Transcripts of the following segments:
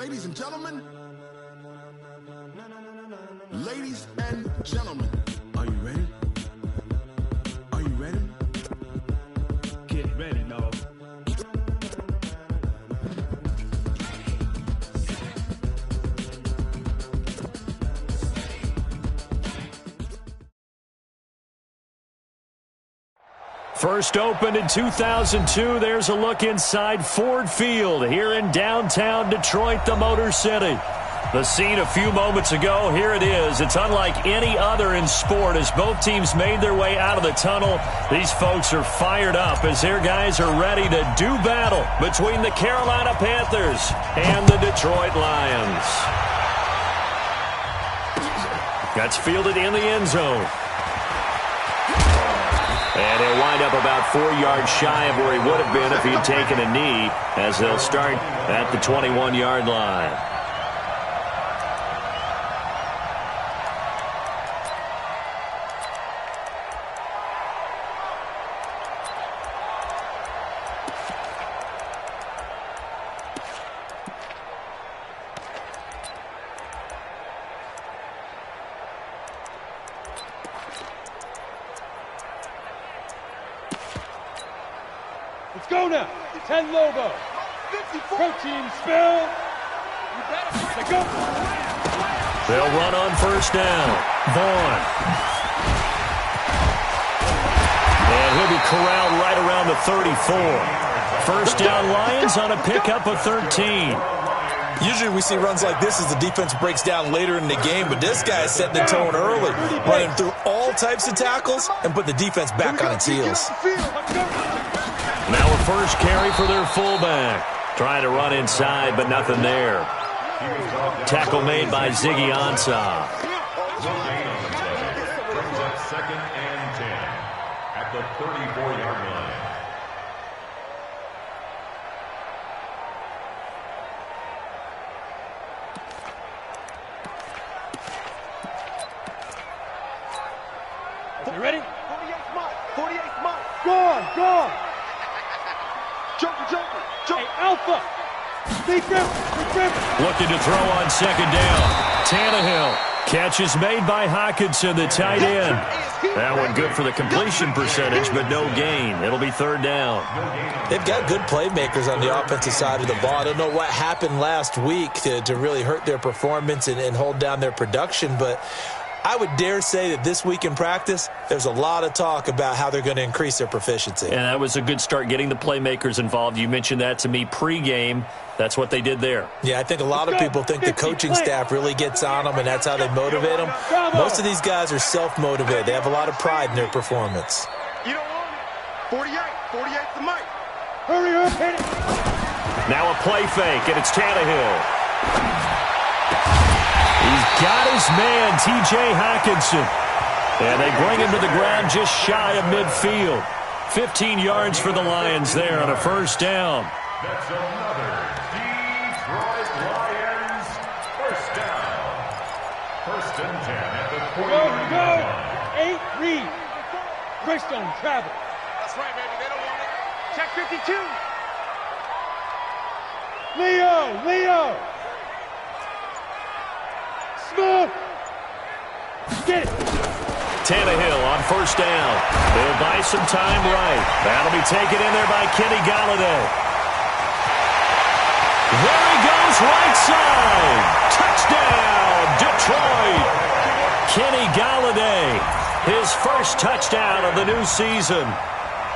Ladies and gentlemen, ladies and gentlemen, are you ready? Are you ready? Get ready, dog. First opened in 2002, there's a look inside Ford Field here in downtown Detroit, the Motor City. The scene a few moments ago, here it is. It's unlike any other in sport as both teams made their way out of the tunnel. These folks are fired up as their guys are ready to do battle between the Carolina Panthers and the Detroit Lions. That's fielded in the end zone. And he'll wind up about 4 yards shy of where he would have been if he'd taken a knee, as they'll start at the 21-yard line. Let's go now. 10 logo. Protein spill. Let's go. They'll run on first down. Vaughn. And he'll be corralled right around the 34. First down Lions on a pickup of 13. Usually we see runs like this as the defense breaks down later in the game, but this guy is setting the tone early, running through all types of tackles and put the defense back on its heels. Now a first carry for their fullback. Trying to run inside, but nothing there. Tackle made by Ziggy Ansah. Second and 10 at the 34-yard line. You ready? 48 mark. 48 mark. Go on. Joker. Hey, Alpha. Big grip. Looking to throw on second down. Tannehill. Catch is made by Hockenson, the tight end. That one good for the completion percentage, but no gain. It'll be third down. They've got good playmakers on the offensive side of the ball. I don't know what happened last week to really hurt their performance and hold down their production, but I would dare say that this week in practice, there's a lot of talk about how they're going to increase their proficiency. And that was a good start getting the playmakers involved. You mentioned that to me pregame. That's what they did there. Yeah, I think a lot of people think the coaching staff really gets on them, and that's how they motivate them. Most of these guys are self-motivated. They have a lot of pride in their performance. You don't want it. 48 to Mike. Hurry up, hit it. Now a play fake, and it's Tannehill. He's got his man, T.J. Hockenson. And they bring him to the ground just shy of midfield. 15 yards for the Lions there on a first down. That's another Detroit Lions first down. First and 10 at the 40-yard line. 8 read. Greystone travel. That's right, baby. They don't want it. Check 52. Leo. Smooth. Get it. Tannehill on first down. They'll buy some time right. That'll be taken in there by Kenny Golladay. There he goes, right side. Touchdown, Detroit. Kenny Golladay, his first touchdown of the new season,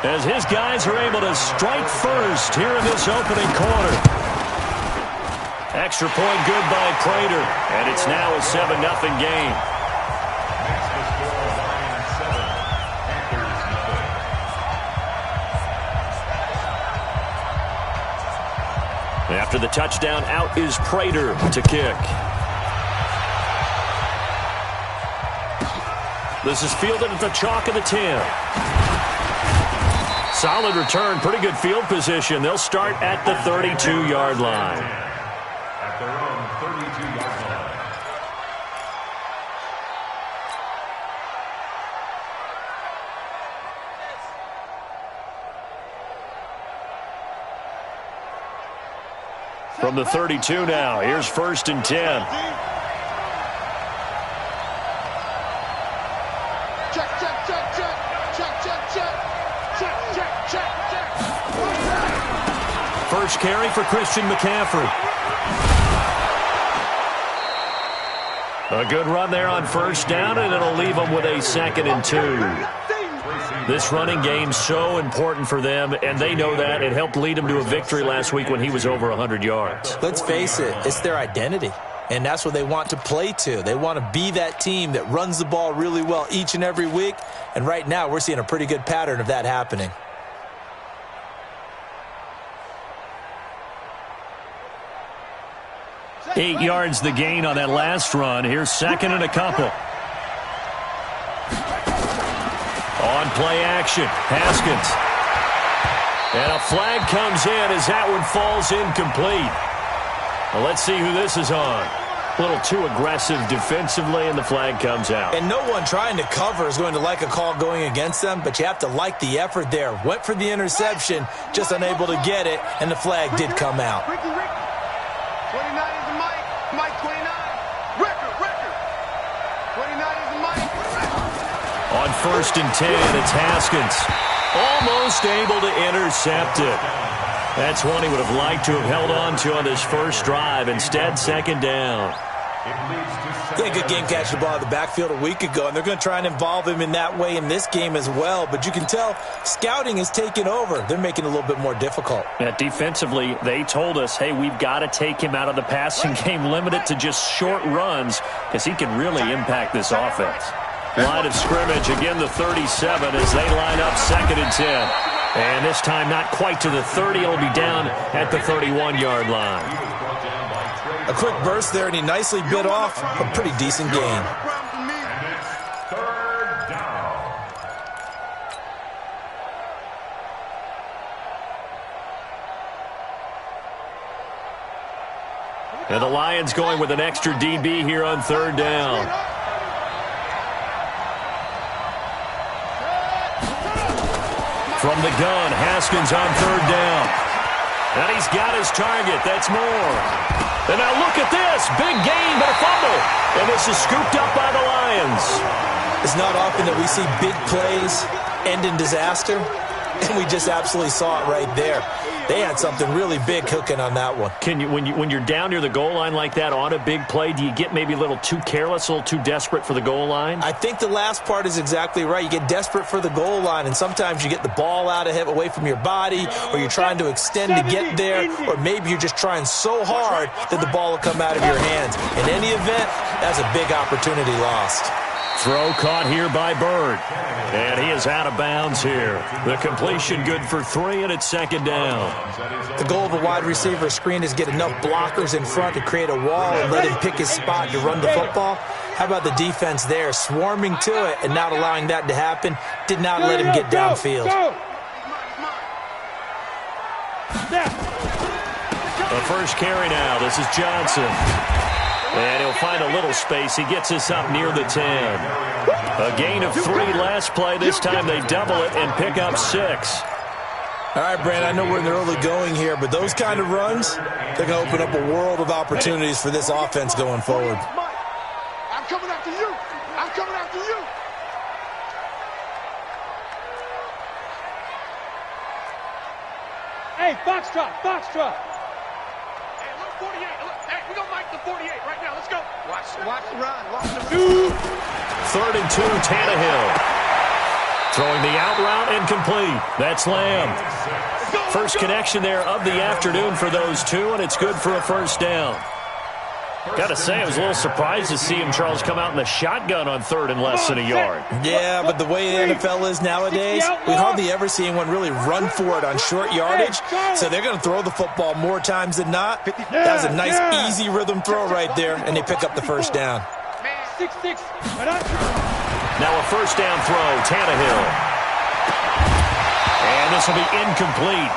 as his guys are able to strike first here in this opening quarter. Extra point good by Prater, and it's now a 7-0 game. Makes the score Lions 7, Panthers nothing. After the touchdown, out is Prater to kick. This is fielded at the chalk of the 10. Solid return, pretty good field position. They'll start at the 32-yard line. At their own 32-yard line. From the 32 now, here's 1st and 10. Check, check, check, check. Check, check, check. Check, check, check, check. First carry for Christian McCaffrey. A good run there on 1st down, and it'll leave them with a 2nd and 2. This running game's so important for them, and they know that. It helped lead them to a victory last week when he was over 100 yards. Let's face it, it's their identity, and that's what they want to play to. They want to be that team that runs the ball really well each and every week, and right now we're seeing a pretty good pattern of that happening. Eight yards the gain on that last run. Here's 2nd and a couple. On play action, Haskins. And a flag comes in as that one falls incomplete. Well, let's see who this is on. A little too aggressive defensively, and the flag comes out. And no one trying to cover is going to like a call going against them, but you have to like the effort there. Went for the interception, just unable to get it, and the flag did come out. 29 is the Mike. Mike 29. Record. 29 is the Mike. On 1st and 10, it's Haskins. Almost able to intercept it. That's one he would have liked to have held on to on this first drive. Instead, 2nd down. Yeah, good game catching the ball in the backfield a week ago, and they're going to try and involve him in that way in this game as well. But you can tell scouting is taking over. They're making it a little bit more difficult. Yeah, defensively, they told us, hey, we've got to take him out of the passing game, limit it to just short runs, because he can really impact this offense. Line of scrimmage, again the 37 as they line up 2nd and 10. And this time not quite to the 30. It'll be down at the 31-yard line. A quick burst there, and he nicely bit off a pretty decent gain. And the Lions going with an extra DB here on 3rd down. From the gun, Haskins on 3rd down. And he's got his target. That's more. And now look at this. Big gain, but a fumble. And this is scooped up by the Lions. It's not often that we see big plays end in disaster, and we just absolutely saw it right there. They had something really big cooking on that one. Can you, when you're down near the goal line like that on a big play, do you get maybe a little too careless, a little too desperate for the goal line? I think the last part is exactly right. You get desperate for the goal line, and sometimes you get the ball out of it, away from your body, or you're trying to extend to get there, or maybe you're just trying so hard that the ball will come out of your hands. In any event, that's a big opportunity lost. Throw caught here by Bird. And he is out of bounds here. The completion good for 3, and it's 2nd down. The goal of a wide receiver screen is get enough blockers in front to create a wall and let him pick his spot to run the football. How about the defense there, swarming to it and not allowing that to happen? Did not let him get downfield. The first carry now. This is Johnson. And he'll find a little space. He gets us up near the 10. A gain of 3 last play. This time they double it and pick up 6. All right, Brandon, I know we're in the early going here, but those kind of runs, they're going to open up a world of opportunities for this offense going forward. I'm coming after you. I'm coming after you. Hey, foxtrot. Hey, look, 48. Look, hey, we're going to mic the 48 right now. Let's go. Watch the run. Watch the 3rd and 2, Tannehill. Throwing the out route incomplete. That's Lamb. First connection there of the afternoon for those two, and it's good for a 1st down. Got to say, I was a little surprised to see him, Charles, come out in the shotgun on 3rd and less than a yard. Yeah, but the way the NFL is nowadays, we hardly ever see anyone really run for it on short yardage. So they're going to throw the football more times than not. That was a nice, easy rhythm throw right there, and they pick up the 1st down. 6-6. Now a 1st down throw, Tannehill. And this will be incomplete.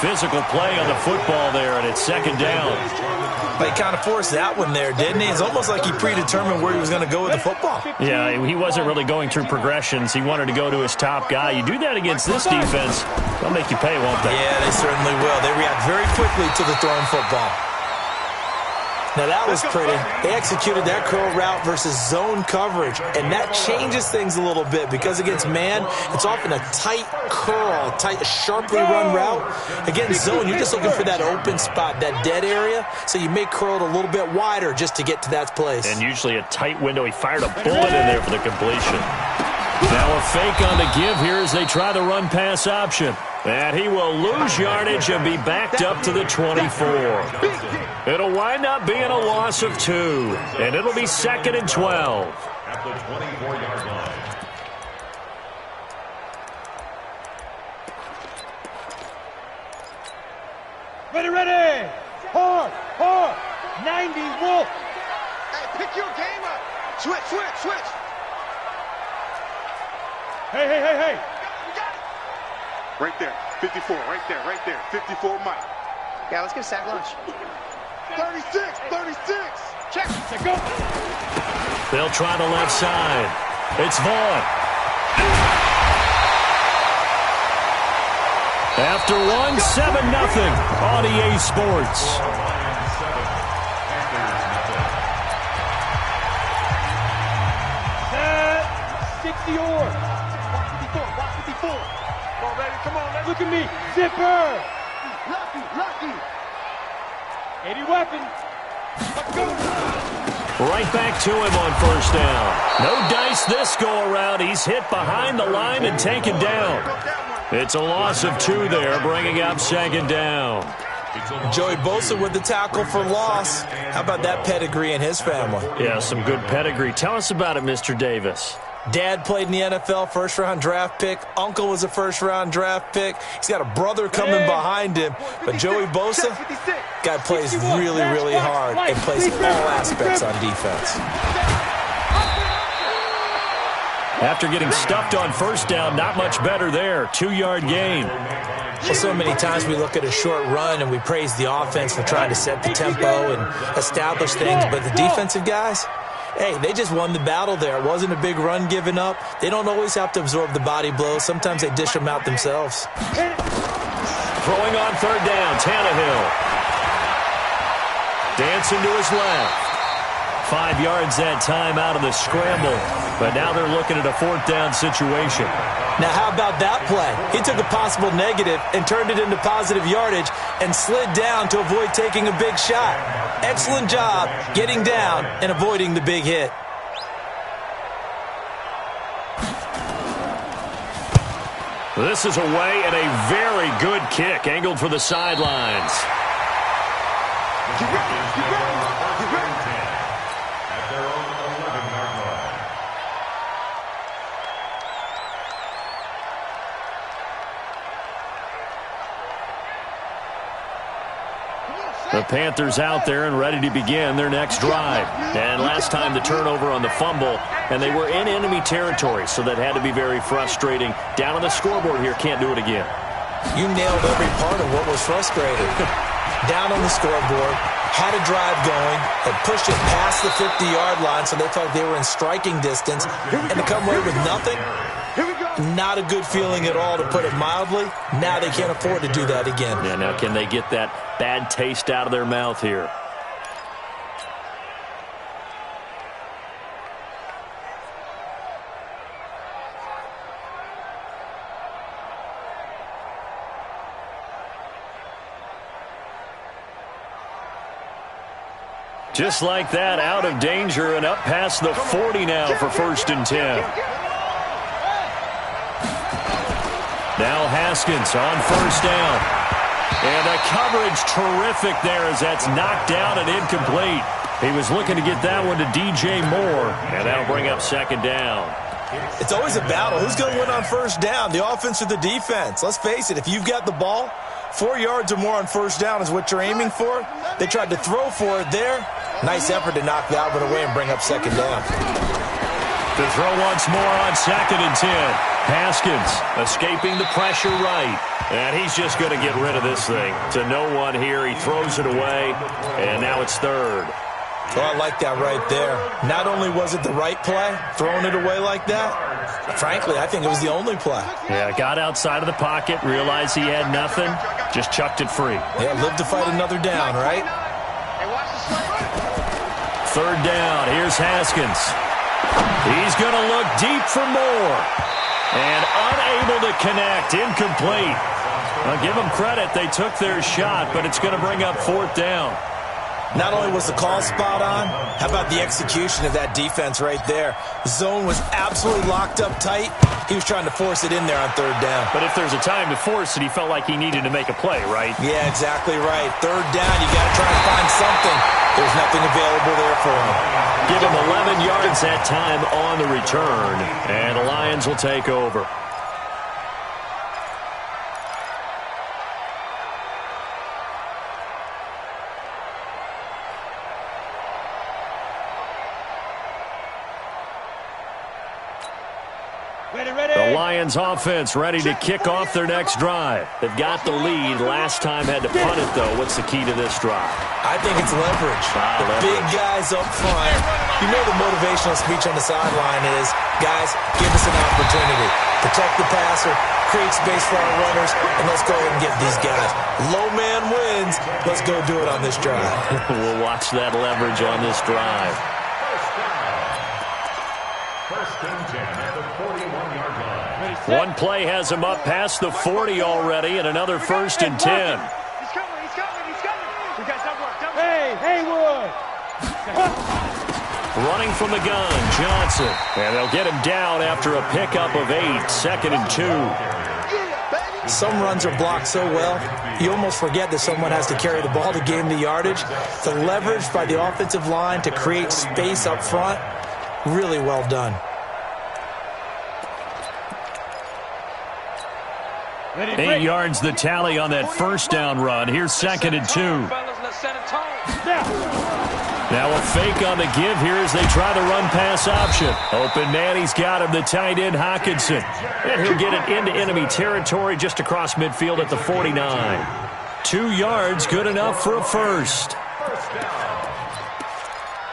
Physical play on the football there, and it's 2nd down. But he kind of forced that one there, didn't he? It's almost like he predetermined where he was going to go with the football. Yeah, he wasn't really going through progressions. He wanted to go to his top guy. You do that against this defense, they'll make you pay, won't they? Yeah, they certainly will. They react very quickly to the thrown football. Now that was pretty. They executed that curl route versus zone coverage, and that changes things a little bit because against man, it's often a tight curl, tight, sharply run route. Against zone, you're just looking for that open spot, that dead area, so you may curl it a little bit wider just to get to that place. And usually a tight window. He fired a bullet in there for the completion. Now a fake on the give here as they try the run-pass option. And he will lose yardage and be backed up to the 24. It'll wind up being a loss of 2, and it'll be 2nd and 12. At the 24-yard line. Ready. Hard. 90, Wolf. Hey, pick your game up. Switch. Hey. Right there, 54, right there, 54 Mike. Yeah, let's get a sack lunch. 36. Check. Go. They'll try the left side. It's Vaughn. After one, 7-0 on EA Sports. Set. 60 or. Watch 54. Come on, baby, come on, let's Look at me. Zipper. lucky. 80 weapon. Let's go. Right back to him on first down. No dice this go-around. He's hit behind the line and taken down. It's a loss of 2 there, bringing up 2nd down. Joey Bosa with the tackle for loss. How about that pedigree in his family? Yeah, some good pedigree. Tell us about it, Mr. Davis. Dad played in the NFL, first-round draft pick. Uncle was a first-round draft pick. He's got a brother coming behind him. But Joey Bosa, guy plays really, really hard and plays all aspects on defense. After getting stuffed on first down, not much better there. 2-yard gain. Well, so many times we look at a short run and we praise the offense for trying to set the tempo and establish things. But the defensive guys, hey, they just won the battle there. It wasn't a big run given up. They don't always have to absorb the body blows. Sometimes they dish them out themselves. Throwing on 3rd down, Tannehill. Dancing to his left. 5 yards that time out of the scramble. But now they're looking at a 4th down situation. Now, how about that play? He took a possible negative and turned it into positive yardage and slid down to avoid taking a big shot. Excellent job getting down and avoiding the big hit. This is away and a very good kick, angled for the sidelines. Get ready. At their own 11-yard line. The Panthers out there and ready to begin their next drive. And last time the turnover on the fumble, and they were in enemy territory, so that had to be very frustrating. Down on the scoreboard here, can't do it again. You nailed every part of what was frustrating. Down on the scoreboard, had a drive going, had pushed it past the 50-yard line, so they felt they were in striking distance, and to come away with nothing, not a good feeling at all, to put it mildly. Now they can't afford to do that again. Yeah, now can they get that bad taste out of their mouth here? Just like that, out of danger and up past the 40 now for 1st and 10. Now Haskins on first down. And the coverage terrific there as that's knocked down and incomplete. He was looking to get that one to DJ Moore, and that'll bring up 2nd down. It's always a battle. Who's going to win on first down, the offense or the defense? Let's face it, if you've got the ball, 4 yards or more on first down is what you're aiming for. They tried to throw for it there. Nice effort to knock that one away and bring up 2nd down. To throw once more on 2nd and 10. Haskins escaping the pressure right. And he's just going to get rid of this thing. To no one here. He throws it away. And now it's 3rd. Oh, I like that right there. Not only was it the right play, throwing it away like that, frankly, I think it was the only play. Yeah, got outside of the pocket, realized he had nothing, just chucked it free. Yeah, live to fight another down, right? Hey, watch the slide. third down. Here's Haskins. He's going to look deep for more. And unable to connect. Incomplete. I'll give them credit. They took their shot, but it's going to bring up fourth down. Not only was the call spot on, how about the execution of that defense right there? Zone was absolutely locked up tight. He was trying to force it in there on third down. But if there's a time to force it, he felt like he needed to make a play, right? Yeah, exactly right. Third down, you got to try and find something. There's nothing available there for him. Give him 11 yards that time on the return, and the Lions will take over. The Lions offense ready to kick off their next drive. They've got the lead. Last time had to punt it, though. What's the key to this drive? I think it's leverage. The big guys up front. You know the motivational speech on the sideline is, guys, give us an opportunity. Protect the passer, create space for our runners, and let's go ahead and get these guys. Low man wins. Let's go do it on this drive. We'll watch that leverage on this drive. First and 10 at the 41-yard line. One play has him up past the 40 already, and another first and 10. He's coming, he's coming, he's coming. You guys have work. Hey, Haywood. Running from the gun, Johnson. And they'll get him down after a pickup of 8, second and 2. Some runs are blocked so well, you almost forget that someone has to carry the ball to gain the yardage. The leverage by the offensive line to create space up front, really well done. 8 yards the tally on that first down run. Here's second and 2. Now a fake on the give here as they try the run-pass option. Open man, he's got him, the tight end, Hockenson. And he'll get it into enemy territory just across midfield at the 49. 2 yards, good enough for a first.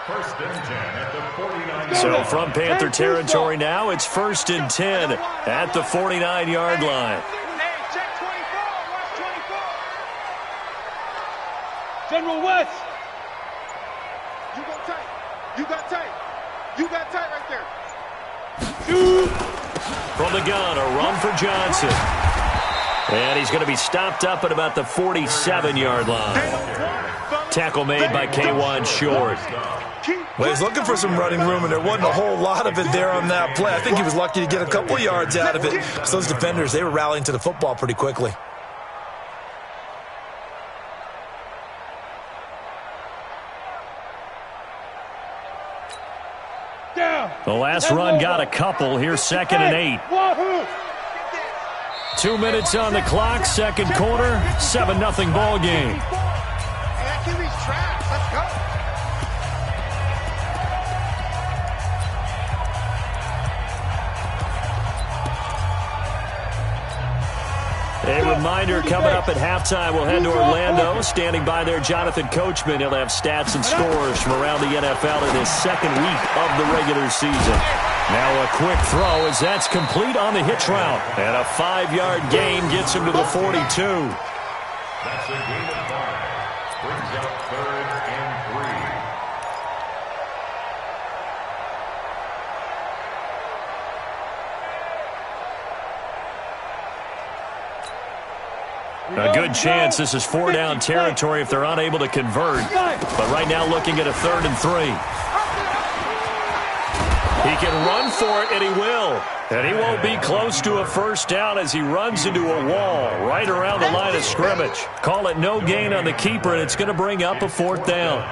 First and 10 at the 49. So from Panther territory now, it's first and 10 at the 49-yard line. General West. You go tight. You got tight. You got tight right there. From the gun, a run for Johnson. And he's going to be stopped up at about the 47-yard line. Tackle made by K'Wan Short. Well, he's looking for some running room, and there wasn't a whole lot of it there on that play. I think he was lucky to get a couple of yards out of it, because those defenders, they were rallying to the football pretty quickly. The last run got a couple. Here's second and 8. 2 minutes on the clock, second quarter, 7-0 ball game. That QB's trash. Let's go. A reminder, coming up at halftime, we'll head to Orlando. Standing by there, Jonathan Coachman. He'll have stats and scores from around the NFL in his second week of the regular season. Now a quick throw as that's complete on the hitch route. And a 5-yard gain gets him to the 42. That's a gain of 5. Brings up third and 3. A good chance this is 4-down territory if they're unable to convert. But right now looking at a 3rd and 3. He can run for it, and he will. And he won't be close to a first down as he runs into a wall right around the line of scrimmage. Call it no gain on the keeper, and it's going to bring up a 4th down.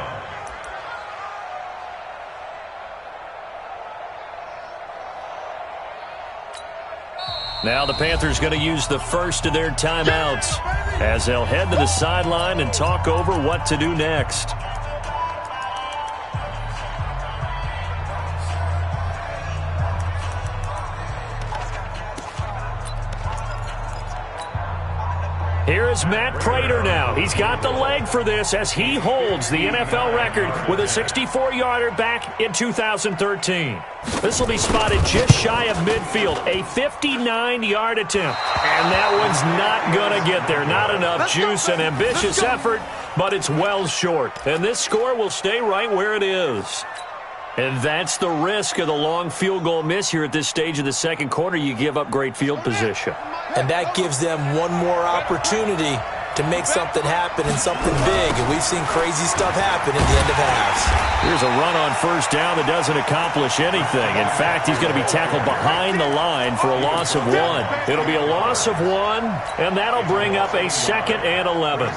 Now the Panthers going to use the first of their timeouts as they'll head to the sideline and talk over what to do next. Here is Matt Prater now. He's got the leg for this as he holds the NFL record with a 64-yarder back in 2013. This will be spotted just shy of midfield, a 59-yard attempt. And that one's not going to get there. Not enough juice and ambitious effort. but it's well short. And this score will stay right where it is. And that's the risk of the long field goal miss here at this stage of the second quarter. You give up great field position. And that gives them one more opportunity to make something happen and something big. And we've seen crazy stuff happen at the end of halves. Here's a run on first down that doesn't accomplish anything. In fact, he's going to be tackled behind the line for a loss of 1. It'll be a loss of 1, and that'll bring up a 2nd and 11.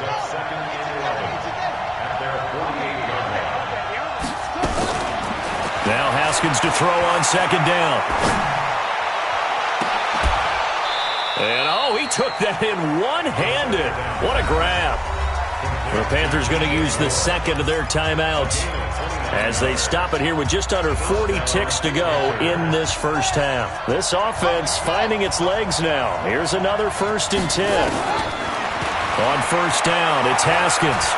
Now Haskins to throw on 2nd down. And, he took that in one-handed. What a grab. The Panthers going to use the second of their timeouts as they stop it here with just under 40 ticks to go in this first half. This offense finding its legs now. Here's another 1st and 10. On first down, it's Haskins.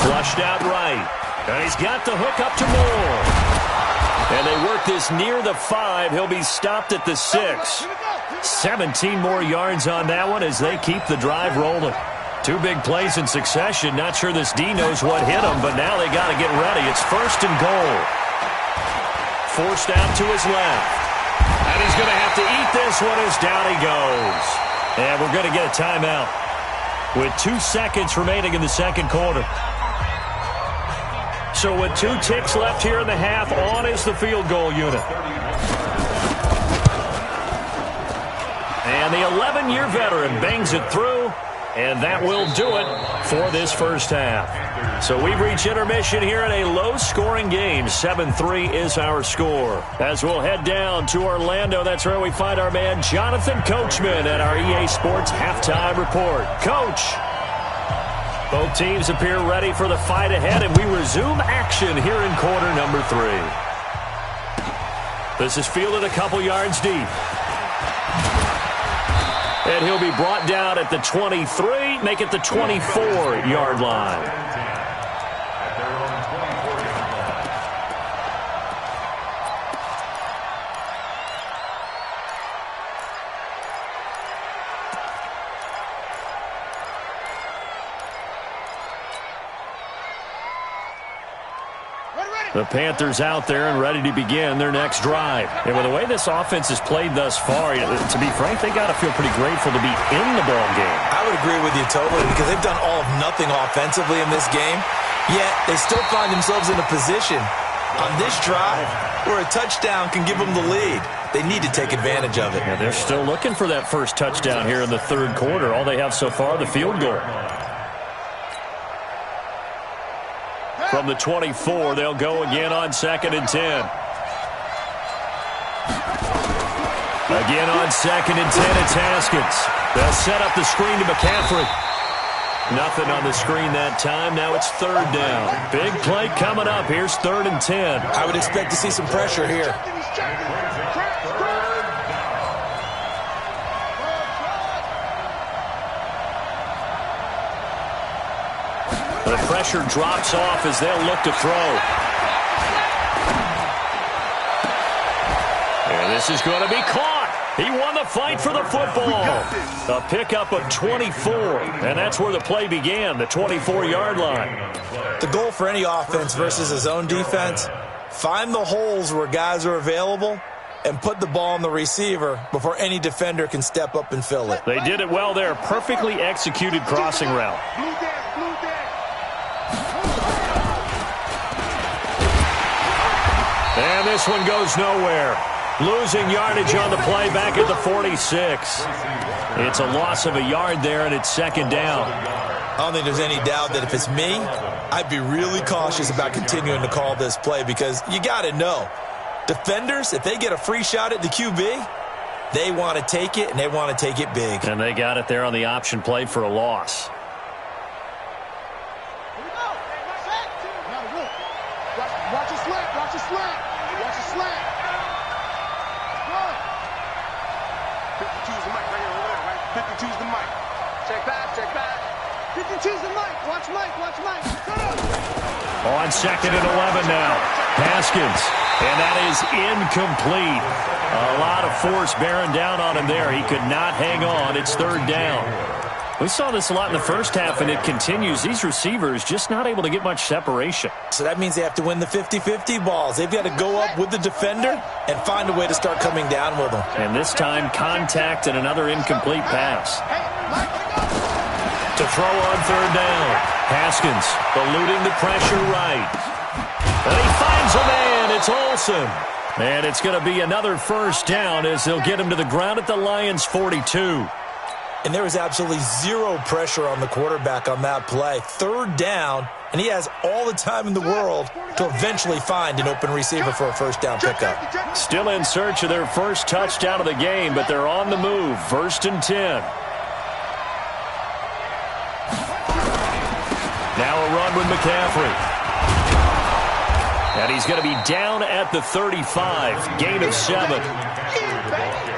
Flushed out right. And he's got the hook up to Moore. And they work this near the 5. He'll be stopped at the 6. 17 more yards on that one as they keep the drive rolling. 2 big plays in succession. Not sure this D knows what hit him, but now they got to get ready. It's 1st and goal. Forced out to his left. And he's going to have to eat this one as down he goes. And we're going to get a timeout with 2 seconds remaining in the second quarter. So with 2 ticks left here in the half, on is the field goal unit. And the 11-year veteran bangs it through, and that will do it for this first half. So we've reached intermission here in a low-scoring game. 7-3 is our score. As we'll head down to Orlando, that's where we find our man Jonathan Coachman at our EA Sports Halftime Report. Coach! Both teams appear ready for the fight ahead, and we resume action here in quarter number 3. This is fielded a couple yards deep. And he'll be brought down at the 23, make it the 24-yard line. The Panthers out there and ready to begin their next drive. And with the way this offense has played thus far, to be frank, they got to feel pretty grateful to be in the ball game. I would agree with you totally because they've done all of nothing offensively in this game, yet they still find themselves in a position on this drive where a touchdown can give them the lead. They need to take advantage of it. Yeah, they're still looking for that first touchdown here in the third quarter. All they have so far, the field goal. From the 24, they'll go again on 2nd and 10. Again on 2nd and 10, it's Haskins. They'll set up the screen to McCaffrey. Nothing on the screen that time. Now it's 3rd down. Big play coming up. Here's 3rd and 10. I would expect to see some pressure here. The pressure drops off as they'll look to throw. And this is going to be caught. He won the fight for the football. A pickup of 24, and that's where the play began, the 24-yard line. The goal for any offense versus his own defense, find the holes where guys are available and put the ball on the receiver before any defender can step up and fill it. They did it well there. Perfectly executed crossing route. And this one goes nowhere. Losing yardage on the play back at the 46. It's a loss of a yard there, and it's 2nd down. I don't think there's any doubt that if it's me, I'd be really cautious about continuing to call this play because you got to know, defenders, if they get a free shot at the QB, they want to take it, and they want to take it big. And they got it there on the option play for a loss. Watch your slant, watch your slant, watch your slant. 52's the mic right here, right? 52's the mic. Check back. 52's the mic. Watch Mike, watch Mike. On 2nd and 11 now. Haskins. And that is incomplete. A lot of force bearing down on him there. He could not hang on. It's 3rd down. We saw this a lot in the first half, and it continues. These receivers just not able to get much separation. So that means they have to win the 50-50 balls. They've got to go up with the defender and find a way to start coming down with them. And this time, contact and another incomplete pass. To throw on third down. Haskins eluding the pressure right. And he finds a man. It's Olsen. And it's going to be another first down as they'll get him to the ground at the Lions' 42. And there was absolutely zero pressure on the quarterback on that play. Third down, and he has all the time in the world to eventually find an open receiver for a first down pickup. Still in search of their first touchdown of the game, but they're on the move. 1st and 10. Now a run with McCaffrey. And he's going to be down at the 35. Gain of 7.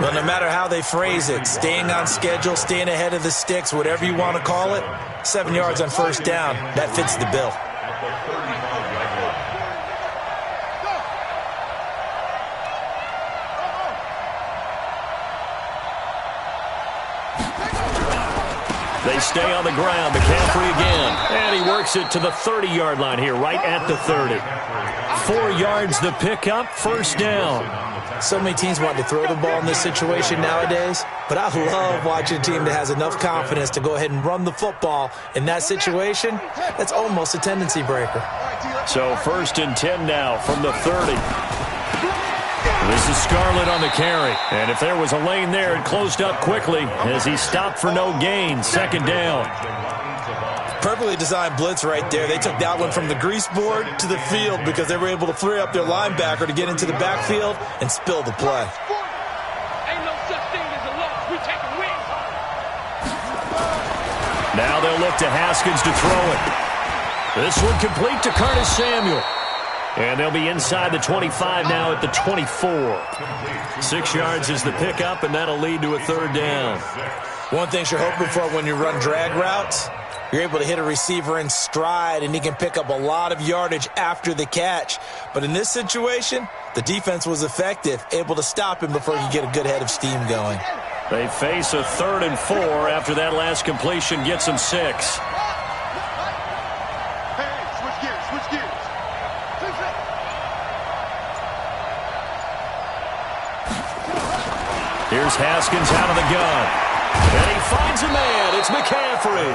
Well, no matter how they phrase it, staying on schedule, staying ahead of the sticks, whatever you want to call it, 7 yards on first down, that fits the bill. They stay on the ground. McCaffrey again. And he works it to the 30-yard line here, right at the 30. 4 yards the pickup, first down. So many teams want to throw the ball in this situation nowadays, but I love watching a team that has enough confidence to go ahead and run the football in that situation. That's almost a tendency breaker. So 1st and 10 now from the 30. This is Scarlett on the carry. And if there was a lane there, it closed up quickly as he stopped for no gain. 2nd down. Perfectly designed blitz right there. They took that one from the grease board to the field because they were able to free up their linebacker to get into the backfield and spill the play. Ain't no such thing as a loss. We take a win. Now they'll look to Haskins to throw it. This one complete to Curtis Samuel. And they'll be inside the 25 now at the 24. 6 yards is the pickup, and that'll lead to a 3rd down. One thing you're hoping for when you run drag routes, you're able to hit a receiver in stride, and he can pick up a lot of yardage after the catch. But in this situation, the defense was effective, able to stop him before he could get a good head of steam going. They face a 3rd and 4 after that last completion gets them 6. Hey, switch gears, switch gears. Here's Haskins out of the gun. And he finds a man. It's McCaffrey.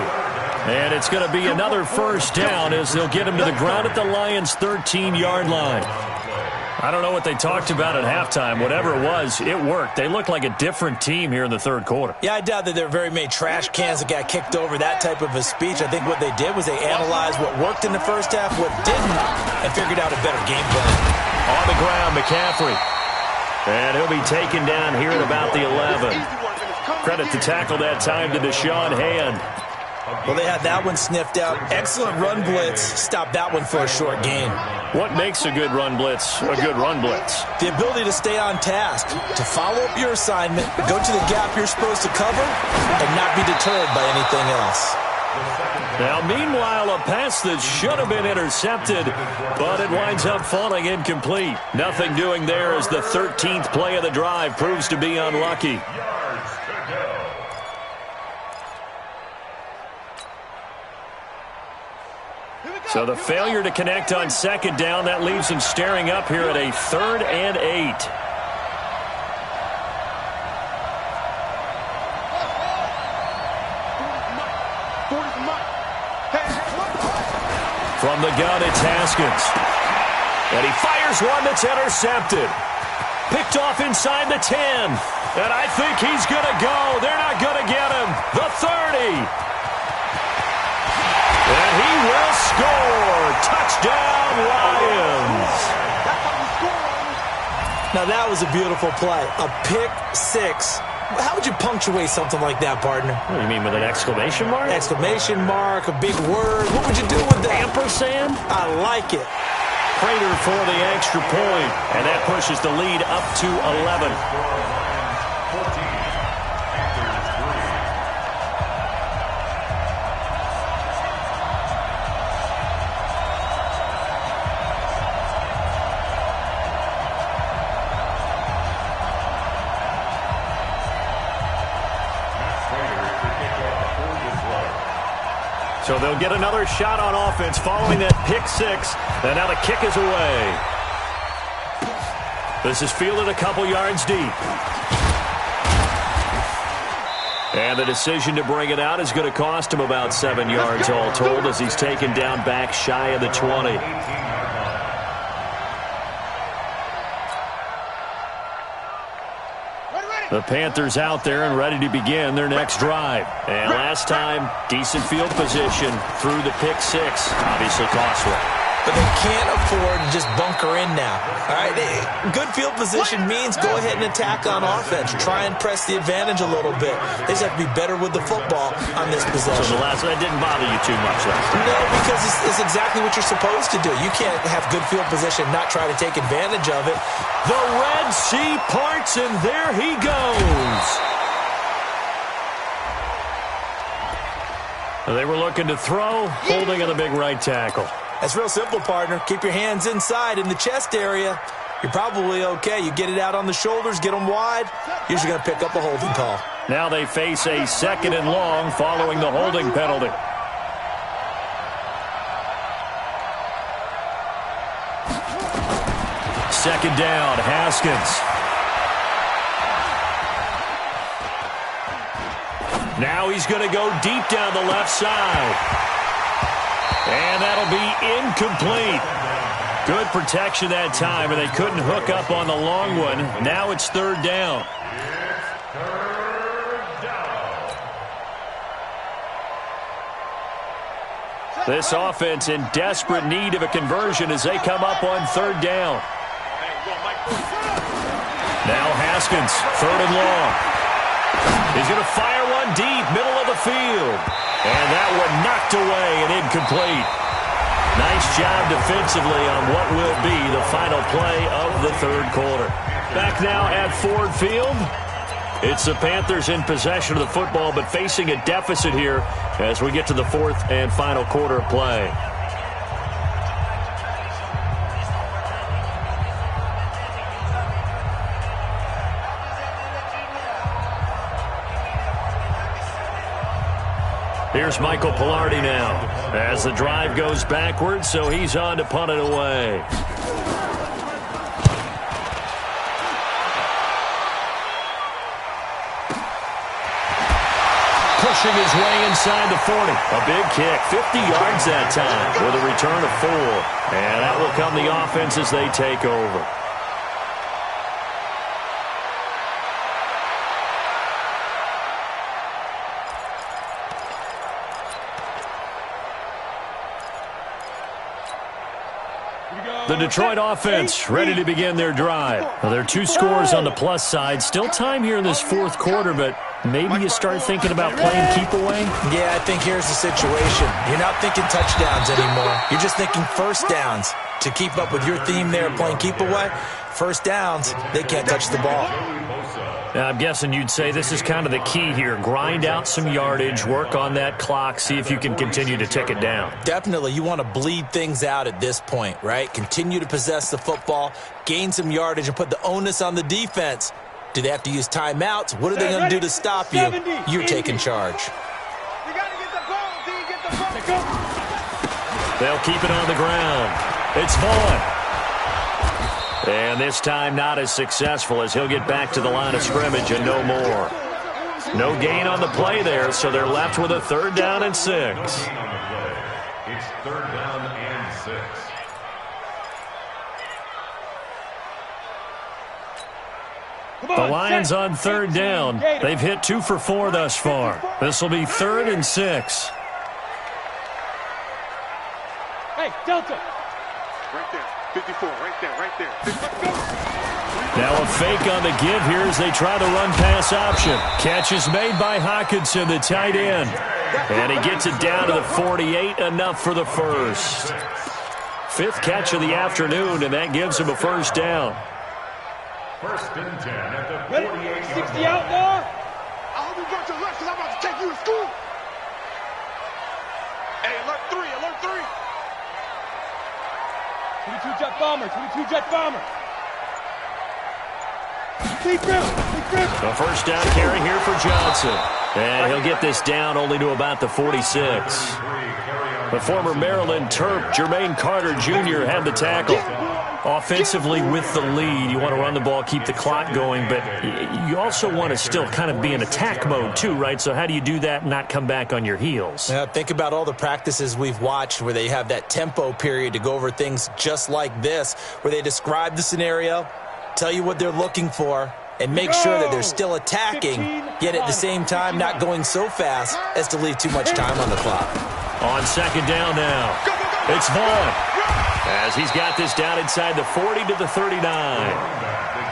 And it's going to be another first down as they'll get him to the ground at the Lions' 13-yard line. I don't know what they talked about at halftime. Whatever it was, it worked. They looked like a different team here in the 3rd quarter. Yeah, I doubt that there were very many trash cans that got kicked over, that type of a speech. I think what they did was they analyzed what worked in the first half, what didn't, and figured out a better game plan. On the ground, McCaffrey. And he'll be taken down here at about the 11. Credit to tackle that time to Deshaun Hand. Well, they had that one sniffed out. Excellent run blitz. Stopped that one for a short gain. What makes a good run blitz a good run blitz? The ability to stay on task, to follow up your assignment, go to the gap you're supposed to cover, and not be deterred by anything else. Now, meanwhile, a pass that should have been intercepted, but it winds up falling incomplete. Nothing doing there as the 13th play of the drive proves to be unlucky. So the failure to connect on 2nd down, that leaves him staring up here at a 3rd and 8. From the gun, it's Haskins. And he fires one that's intercepted. Picked off inside the 10. And I think he's going to go. They're not going to get him. The 30. And he will score. Touchdown, Lions. Now, that was a beautiful play. A pick six. How would you punctuate something like that, partner? What do you mean, with an exclamation mark? Exclamation mark, a big word. What would you do with that? Ampersand? I like it. Prater for the extra point. And that pushes the lead up to 11. So they'll get another shot on offense following that pick six. And now the kick is away. This is fielded a couple yards deep. And the decision to bring it out is going to cost him about 7 yards all told as he's taken down back shy of the 20. The Panthers out there and ready to begin their next drive. And last time, decent field position through the pick six. Obviously costly. But they can't afford to just bunker in now. All right, good field position means go ahead and attack on offense. Try and press the advantage a little bit. They just have to be better with the football on this possession. So the last that didn't bother you too much last time. No, because it's exactly what you're supposed to do. You can't have good field position and not try to take advantage of it. The Red Sea parts, and there he goes. They were looking to throw, holding on the big right tackle. That's real simple, partner. Keep your hands inside in the chest area. You're probably okay. You get it out on the shoulders, get them wide. Usually going to pick up a holding call. Now they face a 2nd and long following the holding penalty. Second down, Haskins. Now he's going to go deep down the left side. And that'll be incomplete. Good protection that time, and they couldn't hook up on the long one. Now it's 3rd down. This offense in desperate need of a conversion as they come up on 3rd down. Now Haskins, 3rd and long. He's going to fire one deep, middle of the field. And that one knocked away and incomplete. Nice job defensively on what will be the final play of the 3rd quarter. Back now at Ford Field. It's the Panthers in possession of the football, but facing a deficit here as we get to the 4th and final quarter of play. Here's Michael Pilardi now as the drive goes backwards, so he's on to punt it away. Pushing his way inside the 40. A big kick, 50 yards that time with a return of 4. And that will come the offense as they take over. The Detroit offense ready to begin their drive. Well, there are 2 scores on the plus side. Still time here in this 4th quarter, but maybe you start thinking about playing keep away? Yeah, I think here's the situation. You're not thinking touchdowns anymore. You're just thinking first downs. To keep up with your theme there, playing keep away, first downs, they can't touch the ball. I'm guessing you'd say this is kind of the key here. Grind out some yardage, work on that clock, see if you can continue to tick it down. Definitely. You want to bleed things out at this point, right? Continue to possess the football, gain some yardage, and put the onus on the defense. Do they have to use timeouts? What are they going to do to stop you? You're taking charge. You got to get the ball. Do you get the ball? They'll keep it on the ground. It's Vaughn. And this time not as successful as he'll get back to the line of scrimmage and no more. No gain on the play there, so they're left with a 3rd down and 6. It's 3rd down and 6. The Lions on 3rd down. They've hit 2 for 4 thus far. This will be 3rd and 6. Hey, Delta. Right there. 54, right there. Now a fake on the give here as they try the run-pass option. Catch is made by Hockenson, the tight end. And he gets it down to the 48, enough for the first. 5th catch of the afternoon, and that gives him a 1st down. 1st and 10 at the 48. 60 out now. I hope you got your lunch because I'm about to take you to school. Hey, alert 3, alert 3. 22 jet bomber, 22 jet bomber. A first down carry here for Johnson. And he'll get this down only to about the 46. The former Maryland Terp, Jermaine Carter Jr. had the tackle. Offensively with the lead, you want to run the ball, keep the clock going, but you also want to still kind of be in attack mode too, right? So how do you do that and not come back on your heels? Think about all the practices we've watched where they have that tempo period to go over things just like this, where they describe the scenario, tell you what they're looking for, and make sure that they're still attacking, yet at the same time not going so fast as to leave too much time on the clock. On second down now, it's Vaughn. As he's got this down inside the 40 to the 39.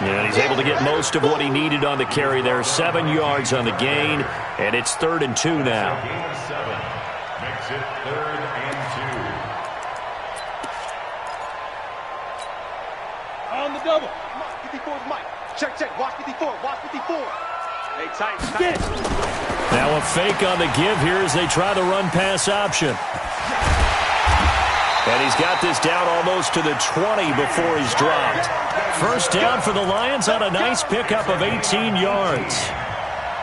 And he's able to get most of what he needed on the carry there. 7 yards on the gain, and it's 3rd and 2 now. Gain of 7 makes it 3rd and 2. On the double. 54 is Mike. Check. Watch 54. Watch 54. Hey, tight. Now a fake on the give here as they try the run-pass option. And he's got this down almost to the 20 before he's dropped. First down for the Lions on a nice pickup of 18 yards.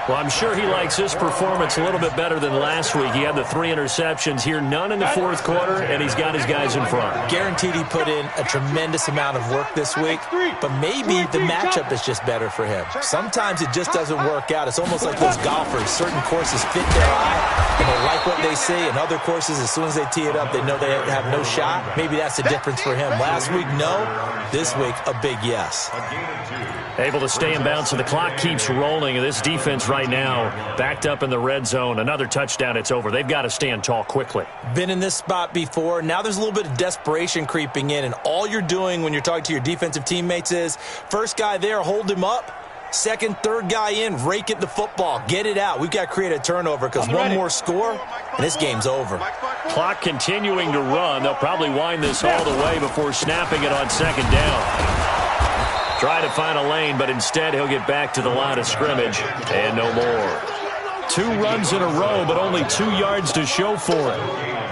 Well, I'm sure he likes this performance a little bit better than last week. He had the 3 interceptions here, none in the 4th quarter, and he's got his guys in front. Guaranteed he put in a tremendous amount of work this week, but maybe the matchup is just better for him. Sometimes it just doesn't work out. It's almost like those golfers. Certain courses fit their eye, and they like what they see, and other courses, as soon as they tee it up, they know they have no shot. Maybe that's the difference for him. Last week, no. This week, a big yes. Able to stay in bounds, so the clock keeps rolling, and this defense right now backed up in the red zone. Another touchdown, it's over. They've got to stand tall quickly. Been in this spot before. Now there's a little bit of desperation creeping in, and all you're doing when you're talking to your defensive teammates is first guy there, hold him up. Second, third guy in, rake at the football. Get it out. We've got to create a turnover because one more score, and this game's over. Clock continuing to run. They'll probably wind this all the way before snapping it on second down. Try to find a lane, but instead he'll get back to the line of scrimmage and no more. 2 runs in a row, but only 2 yards to show for it.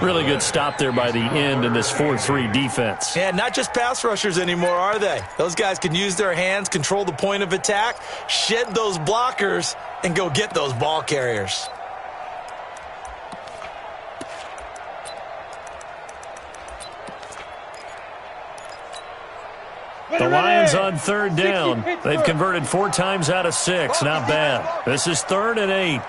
Really good stop there by the end in this 4-3 defense. Yeah, not just pass rushers anymore, are they? Those guys can use their hands, control the point of attack, shed those blockers, and go get those ball carriers. The Lions on 3rd down. They've converted 4 times out of 6. Not bad. This is 3rd and 8.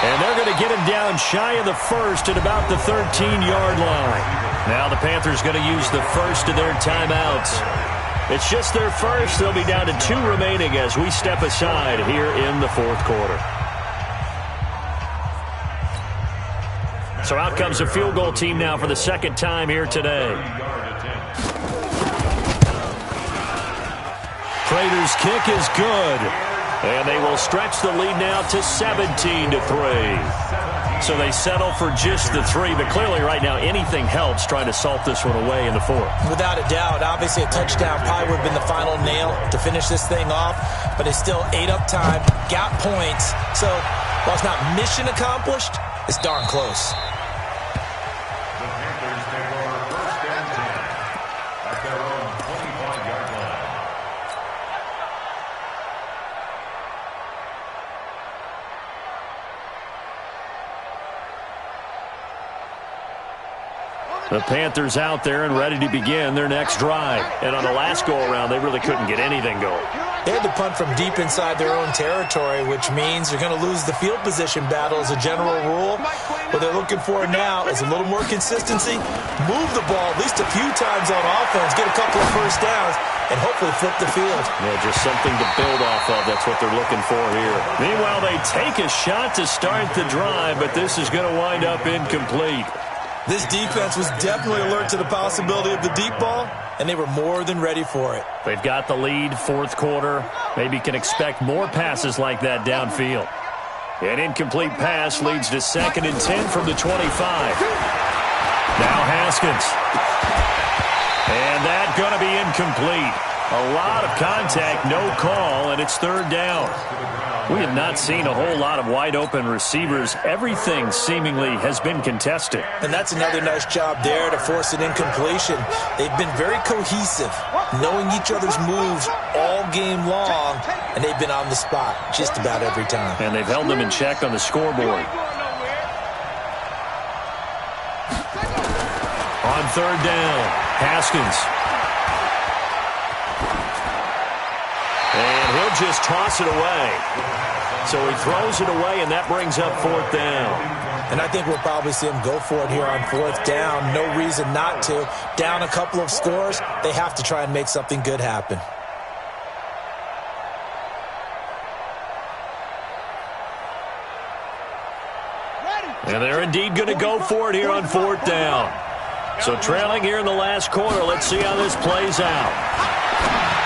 And they're going to get him down shy of the 1st at about the 13-yard line. Now the Panthers going to use the first of their timeouts. It's just their first. They'll be down to 2 remaining as we step aside here in the 4th quarter. So out comes a field goal team now for the 2nd time here today. Prater's kick is good. And they will stretch the lead now to 17-3. So they settle for just the 3. But clearly right now anything helps trying to salt this one away in the 4th. Without a doubt. Obviously a touchdown probably would have been the final nail to finish this thing off. But it's still ate up time. Got points. So while it's not mission accomplished, it's darn close. The Panthers out there and ready to begin their next drive. And on the last go-around, they really couldn't get anything going. They had to punt from deep inside their own territory, which means they're going to lose the field position battle as a general rule. What they're looking for now is a little more consistency, move the ball at least a few times on offense, get a couple of first downs, and hopefully flip the field. Yeah, just something to build off of. That's what they're looking for here. Meanwhile, they take a shot to start the drive, but this is going to wind up incomplete. This defense was definitely alert to the possibility of the deep ball, and they were more than ready for it. They've got the lead, 4th quarter. Maybe can expect more passes like that downfield. An incomplete pass leads to 2nd and 10 from the 25. Now Haskins. And that going to be incomplete. A lot of contact, no call, and it's third down. We have not seen a whole lot of wide-open receivers. Everything seemingly has been contested. And that's another nice job there to force an incompletion. They've been very cohesive, knowing each other's moves all game long, and they've been on the spot just about every time. And they've held them in check on the scoreboard. On third down, Haskins. And he'll just toss it away. So he throws it away, and that brings up fourth down. And I think we'll probably see him go for it here on fourth down. No reason not to. Down a couple of scores, they have to try and make something good happen. And they're indeed going to go for it here on fourth down. So trailing here in the last quarter, let's see how this plays out.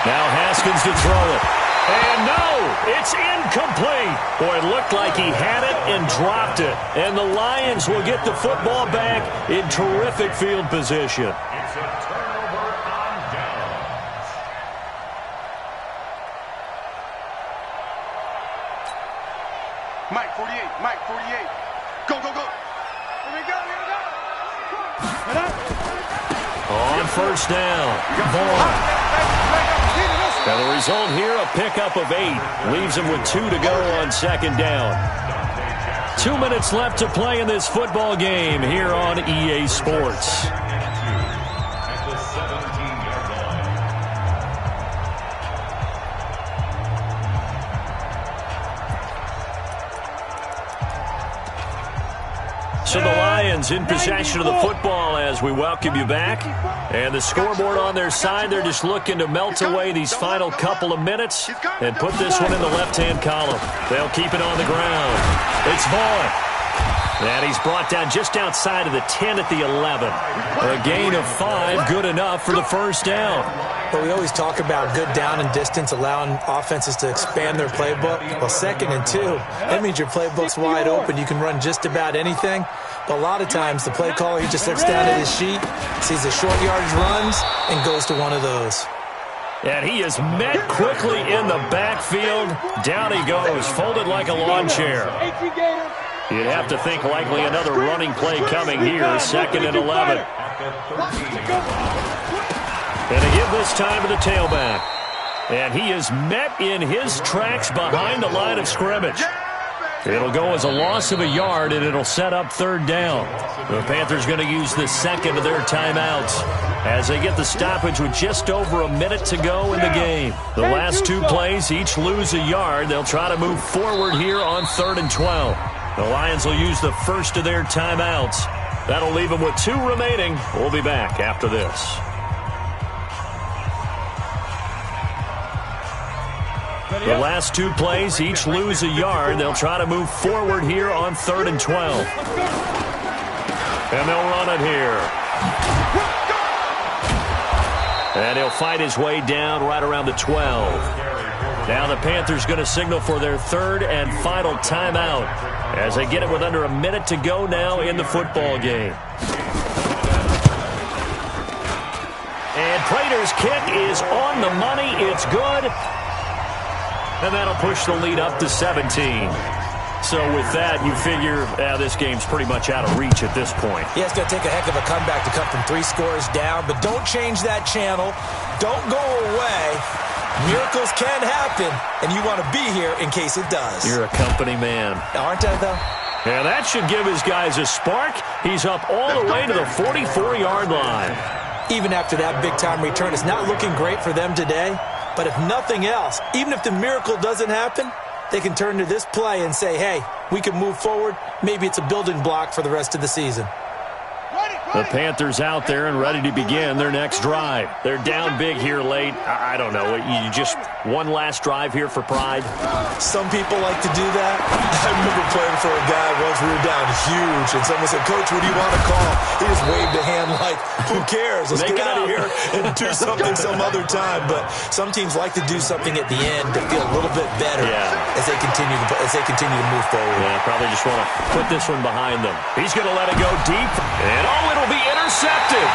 Now Haskins to throw it. And no, it's incomplete. Boy, it looked like he had it and dropped it. And the Lions will get the football back in terrific field position. It's a turnover on downs. Mike 48, Mike 48. Go, go, go. Here we go, here we go. On first down, Vaughn. Now the result here, a pickup of 8. Leaves him with 2 to go on second down. 2 minutes left to play in this football game here on EA Sports. At the 17-yard line. So the Lions in possession of the football as we welcome you back. And the scoreboard on their side, they're just looking to melt away these final couple of minutes and put this one in the left-hand column. They'll keep it on the ground. It's Vaughn. And he's brought down just outside of the 10 at the 11. A gain of 5, good enough for the first down. But we always talk about good down and distance, allowing offenses to expand their playbook. Well, 2nd and 2, that means your playbook's wide open. You can run just about anything. But a lot of times, the play caller, he just looks down at his sheet, sees the short yardage runs, and goes to one of those. And he is met quickly in the backfield. Down he goes, folded like a lawn chair. You'd have to think likely another running play coming here, 2nd and 11. And to give this time to the tailback. And he is met in his tracks behind the line of scrimmage. It'll go as a loss of a yard, and it'll set up third down. The Panthers going to use the second of their timeouts as they get the stoppage with just over a minute to go in the game. The last 2 plays each lose a yard. They'll try to move forward here on 3rd and 12. The Lions will use the first of their timeouts. That'll leave them with 2 remaining. We'll be back after this. The last 2 plays each lose a yard. They'll try to move forward here on 3rd and 12. And they'll run it here. And he'll fight his way down right around the 12. Now the Panthers going to signal for their 3rd and final timeout as they get it with under a minute to go now in the football game. And Prater's kick is on the money. It's good. And that'll push the lead up to 17. So with that, you figure this game's pretty much out of reach at this point. Yeah, it's going to take a heck of a comeback to come from 3 scores down, but don't change that channel. Don't go away. Miracles can happen, and you want to be here in case it does. You're a company man. Aren't I, though? Yeah, that should give his guys a spark. He's up all the way to the 44-yard line. Even after that big-time return, it's not looking great for them today. But if nothing else, even if the miracle doesn't happen, they can turn to this play and say, hey, we can move forward. Maybe it's a building block for the rest of the season. The Panthers out there and ready to begin their next drive. They're down big here late. I don't know. You just one last drive here for pride? Some people like to do that. I remember playing for a guy once we were down huge, and someone said, Coach, what do you want to call? He just waved a hand like, who cares? Let's get out of here and do something some other time. But some teams like to do something at the end to feel a little bit better as they continue to move forward. Yeah, probably just want to put this one behind them. He's going to let it go deep, and it'll be intercepted.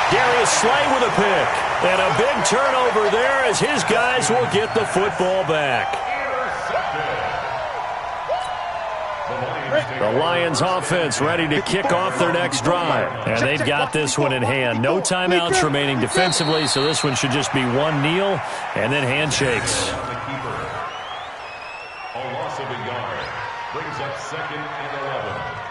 Darius Slay with a pick. And a big turnover there as his guys will get the football back. The Lions offense ready to kick off their next drive. And they've got this one in hand. No timeouts remaining defensively, so this one should just be one kneel and then handshakes. A loss of a yard brings up 2nd and 11.